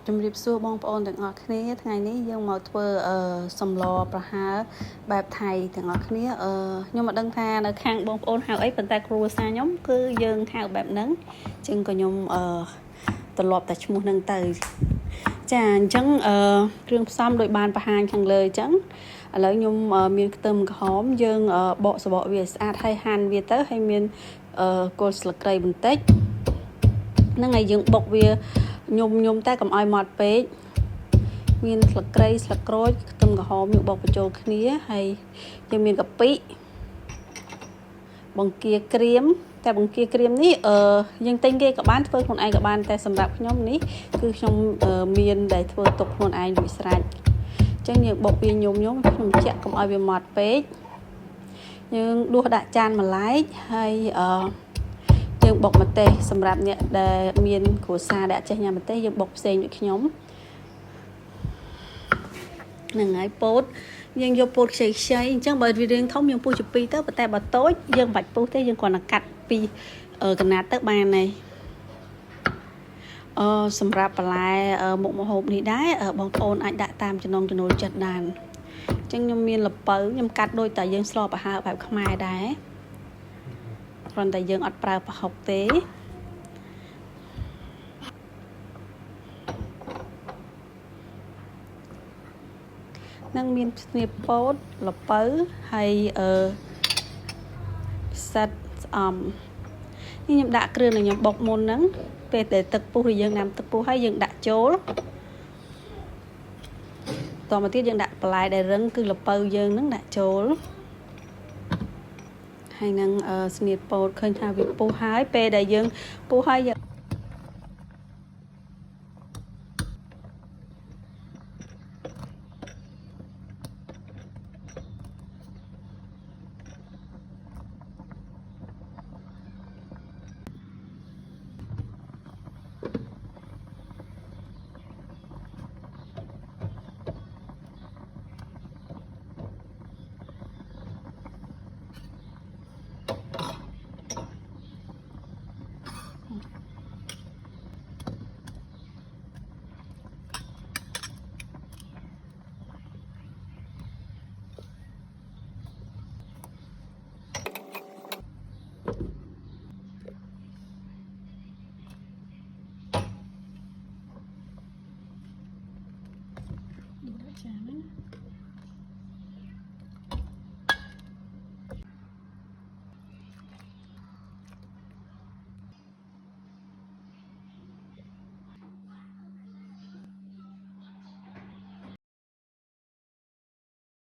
ជំរាបសួរបងប្អូនទាំងអស់គ្នាថ្ងៃនេះយើងមកធ្វើសម្លប្រហើរបែបថៃទាំងអស់គ្នាខ្ញុំមិនដឹងថានៅខាងបងប្អូនហៅអីប៉ុន្តែគ្រួសារខ្ញុំគឺយើងហៅបែបហ្នឹងចឹងក៏ខ្ញុំត្រឡប់តែឈ្មោះហ្នឹងទៅចាអញ្ចឹងគ្រឿងផ្សំដូចបានបង្ហាញខាងលើអញ្ចឹងឥឡូវខ្ញុំមានខ្ទឹមក្រហមយើងបកសបកវាស្អាតហើយហាន់វាទៅហើយមានគល់ស្លឹកគ្រៃបន្តិចហ្នឹងហើយយើងបុកវាញុំតែកុំឲ្យម៉ត់ពេកមានស្លឹកគ្រៃស្លឹកក្រូចខ្ទឹមក្រហមយើងបុកបញ្ចូលគ្នាហើយយើងមានកាពិបង្គាក្រៀមតែបង្គាក្រៀមនេះយើងទិញគេក៏បានធ្វើខ្លួនឯងក៏បានតែសម្រាប់ខ្ញុំនេះគឺខ្ញុំមានដែលធ្វើទុកខ្លួនឯងរួចស្រេចអញ្ចឹងយើងបុកវាញុំខ្ញុំចាក់កុំឲ្យវាម៉ត់ពេកយើងដួសដាក់ចានម្លែកហើយយើងបុកម្ទេសសម្រាប់អ្នកដែលមានគ្រួសារដែលចេះញ៉ាំម្ទេសយើងបុកផ្សេងដូចខ្ញុំហ្នឹងហើយពោតយើងយកពោតខ្ចីអញ្ចឹងបើវារាងធំយើងពុះជា2ទៅប៉ុន្តែបើតូចយើងមិនបាច់ពុះទេយើងគ្រាន់តែកាត់ពីកណាត់ទៅបានហើយសម្រាប់បន្លែមុខម្ហូបនេះដែរបងប្អូនអាចដាក់តាមចំណង់ចំណូលចិត្តបានអញ្ចឹងខ្ញុំមានល្ពៅខ្ញុំកាត់ដូចតែយើងស្លប្រហើរបែបខ្មែរដែរគ្រាន់តែយើងអត់ប្រើប្រហុកទេនឹងមានស្នៀបពោតល្ពៅហើយផ្សិតស្អំនេះខ្ញុំដាក់គ្រឿងដែលខ្ញុំបុកមុនហ្នឹងពេលដែលទឹកពុះយើងដាំទឹកពុះហើយយើងដាក់ចូលតមកទៀតយើងដាក់បន្លែដែលរឹងគឺល្ពៅយើងហ្នឹងដាក់ចូលហើយនឹងស្នៀតពោតឃើញថាវាពុះហើយពេលដែលយើងពុះហើយចាហ្នឹង